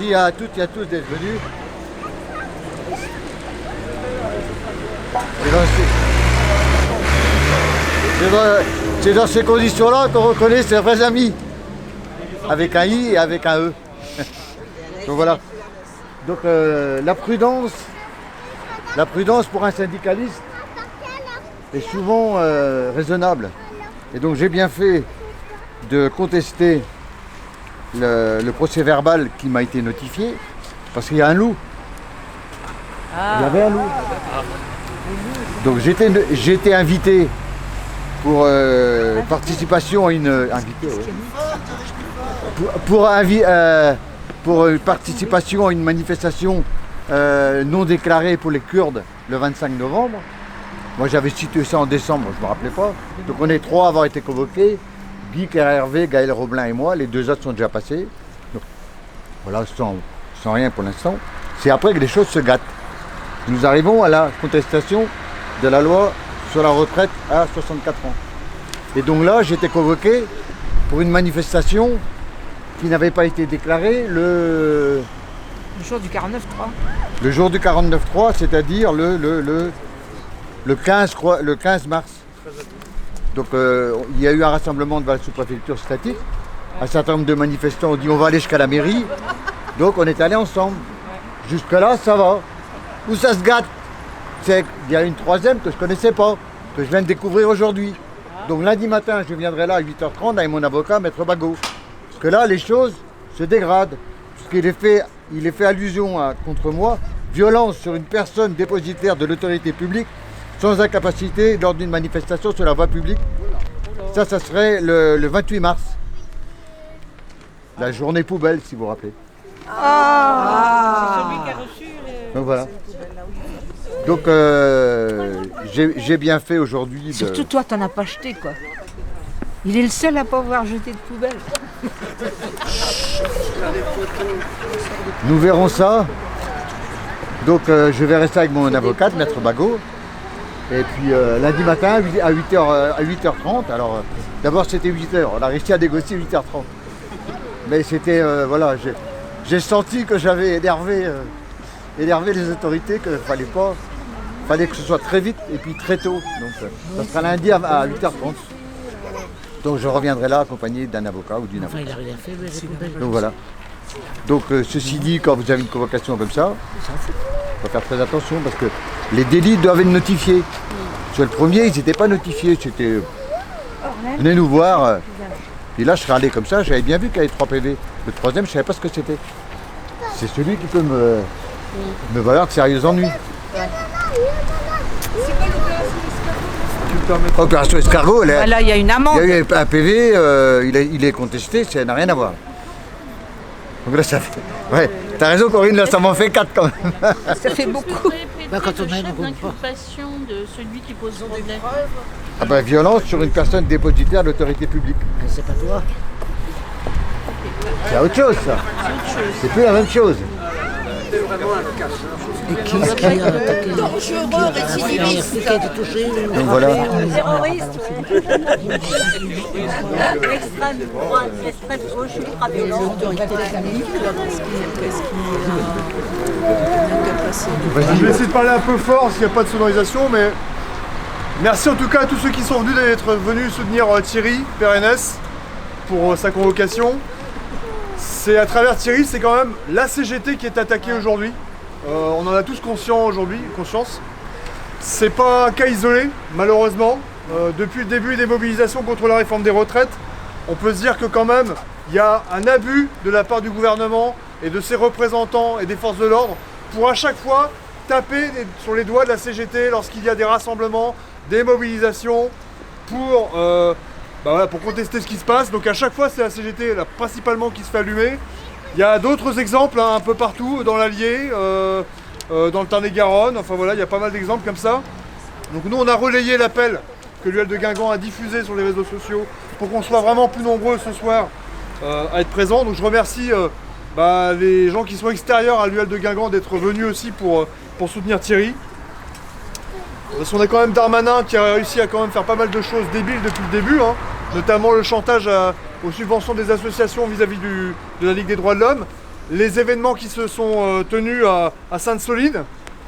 merci à toutes et à tous d'être venus. C'est dans ces conditions-là qu'on reconnaît ses vrais amis. Avec un I et avec un E. Donc voilà. Donc la prudence pour un syndicaliste est souvent raisonnable. Et donc j'ai bien fait de contester le procès verbal qui m'a été notifié, parce qu'il y a un loup. Il y avait un loup. Donc j'étais invité pour participation à une pour participation à une manifestation non déclarée pour les Kurdes le 25 novembre. Moi j'avais situé ça en décembre, je ne me rappelais pas. Donc on est 3 à avoir été convoqués. Guy, Claire Hervé, Gaël Roblin et moi. Les 2 autres sont déjà passés. Donc voilà, sans rien pour l'instant. C'est après que les choses se gâtent. Nous arrivons à la contestation de la loi sur la retraite à 64 ans. Et donc là, j'étais convoqué pour une manifestation qui n'avait pas été déclarée le jour du 49-3. Le jour du 49-3, c'est-à-dire le 15 mars. Donc il y a eu un rassemblement devant la sous-préfecture statique. Un certain nombre de manifestants ont dit on va aller jusqu'à la mairie. Donc on est allés ensemble. Jusque-là, ça va. Où ça se gâte, c'est qu'il y a une troisième que je ne connaissais pas, que je viens de découvrir aujourd'hui. Donc lundi matin, je viendrai là à 8h30 avec mon avocat, Maître Bagot. Parce que là, les choses se dégradent. Puisqu'il est fait allusion contre moi, violence sur une personne dépositaire de l'autorité publique sans incapacité lors d'une manifestation sur la voie publique. Ça serait le 28 mars. La journée poubelle, si vous vous rappelez. C'est celui qui a reçu les... Donc voilà. Donc j'ai bien fait aujourd'hui de... Surtout toi, t'en as pas jeté, quoi. Il est le seul à pas avoir jeté de poubelle. Nous verrons ça. Donc je vais rester avec mon avocate, Maître Bagot. Et puis lundi matin à 8h30. Alors d'abord c'était 8h, on a réussi à négocier 8h30. Mais c'était, voilà, j'ai senti que j'avais énervé les autorités, qu'il fallait pas. Fallait que ce soit très vite et puis très tôt. Donc ça sera lundi à 8h30. Donc je reviendrai là accompagné d'un avocat ou d'une avocate. Donc voilà. Donc ceci dit, quand vous avez une convocation comme ça, il faut faire très attention parce que les délits doivent être notifiés. Sur le premier, ils n'étaient pas notifiés. C'était venez nous voir. Et là, je serais allé comme ça, j'avais bien vu qu'il y avait 3 PV. Le troisième, je ne savais pas ce que c'était. C'est celui qui peut me valoir de sérieux ennuis. C'est quoi l'opération? Opération escargot, Là, il y a une amende. il y a eu un PV, il est contesté, ça n'a rien à voir. Donc là, ça fait... Ouais, t'as raison Corinne, là ça m'en fait 4 quand même. Ça fait beaucoup. Quand on a une chef d'inculpation de celui qui pose problème. Ah ben, violence sur une personne dépositaire de l'autorité publique. C'est pas toi. C'est autre chose ça. C'est plus la même chose. Et qui a attaqué? Dangereux, récidiviste. Qui a été touché? Donc voilà. Terroriste, l'extrême droite, l'extrême gauche, ultra-violent. Je vais essayer de parler un peu fort s'il n'y a pas de sonorisation, mais merci en tout cas à tous ceux qui sont venus d'être venus soutenir Thierry Pérennes pour sa convocation. C'est à travers Thierry, c'est quand même la CGT qui est attaquée aujourd'hui. On en a tous conscience. C'est pas un cas isolé, malheureusement. Depuis le début des mobilisations contre la réforme des retraites, on peut se dire que quand même, il y a un abus de la part du gouvernement et de ses représentants et des forces de l'ordre pour à chaque fois taper sur les doigts de la CGT lorsqu'il y a des rassemblements, des mobilisations pour contester ce qui se passe. Donc à chaque fois, c'est la CGT là, principalement qui se fait allumer. Il y a d'autres exemples un peu partout, dans l'Allier, dans le Tarn-et-Garonne, enfin voilà, il y a pas mal d'exemples comme ça. Donc nous, on a relayé l'appel que l'UL de Guingamp a diffusé sur les réseaux sociaux pour qu'on soit vraiment plus nombreux ce soir à être présents. Donc je remercie les gens qui sont extérieurs à l'UL de Guingamp d'être venus aussi pour soutenir Thierry. Parce qu'on a quand même Darmanin qui a réussi à quand même faire pas mal de choses débiles depuis le début, hein, notamment le chantage aux subventions des associations vis-à-vis de la Ligue des droits de l'homme. les événements qui se sont tenus à Sainte-Soline,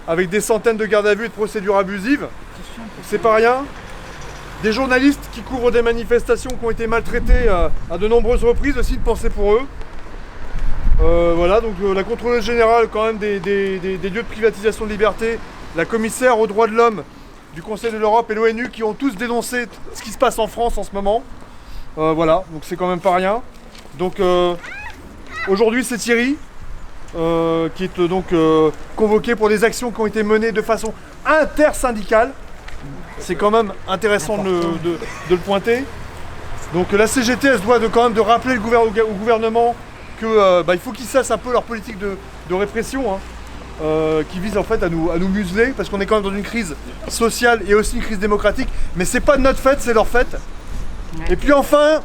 avec des centaines de gardes à vue et de procédures abusives. C'est pas rien. Des journalistes qui couvrent des manifestations qui ont été maltraités à de nombreuses reprises, aussi une pensée pour eux. Voilà, donc la contrôleuse générale quand même des lieux de privatisation de liberté, la commissaire aux droits de l'homme du Conseil de l'Europe et l'ONU qui ont tous dénoncé ce qui se passe en France en ce moment. Voilà, donc c'est quand même pas rien. Donc aujourd'hui c'est Thierry qui est donc convoqué pour des actions qui ont été menées de façon intersyndicale. C'est quand même intéressant de le pointer. Donc la CGT elle se doit quand même de rappeler au gouvernement que il faut qu'ils cessent un peu leur politique de répression, hein, qui vise en fait à nous museler, parce qu'on est quand même dans une crise sociale et aussi une crise démocratique, mais c'est pas de notre fait, c'est leur fait. Et puis enfin,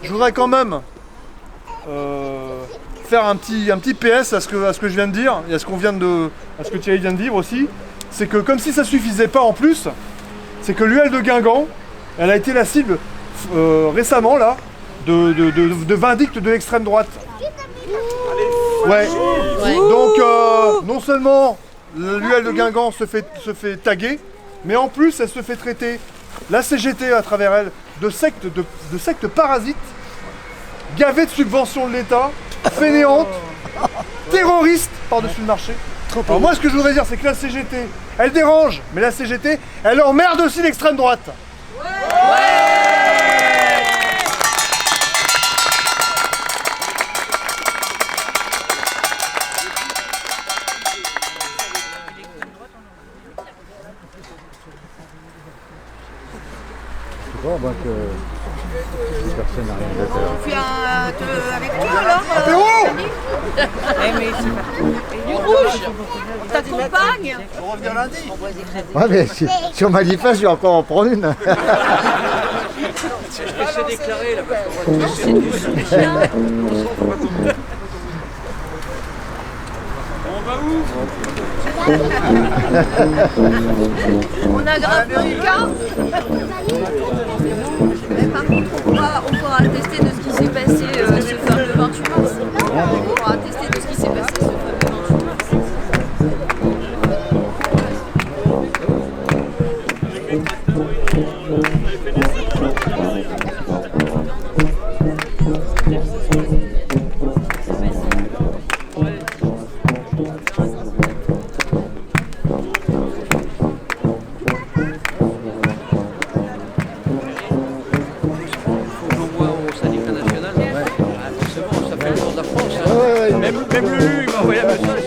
je voudrais quand même faire un petit PS à ce que je viens de dire, et à ce que Thierry vient de dire aussi, c'est que comme si ça suffisait pas en plus, c'est que l'UL de Guingamp, elle a été la cible récemment là, de vindictes de l'extrême droite. Ouais. Donc non seulement l'UL de Guingamp se fait taguer, mais en plus elle se fait traiter, la CGT à travers elle, de secte parasite, gavée de subventions de l'État, fainéante, terroriste par-dessus le marché. Alors moi ce que je voudrais dire c'est que la CGT, elle dérange, mais la CGT, elle emmerde aussi l'extrême droite. Je vois que personne n'a rien d'intérêt. On fait avec toi alors Apéro Du rouge On t'accompagne On revient lundi. Ouais, mais si on manifeste, je vais encore en prendre une. Je vais se déclarer là parce qu'on va tous du soutien. On va où? On aggrave le cas. Mais par contre, on pourra attester de ce qui s'est passé ce fameux 28 mars. On pourra attester de ce qui s'est passé ce fameux 28 mars. Même Lulu, il m'a envoyé un message.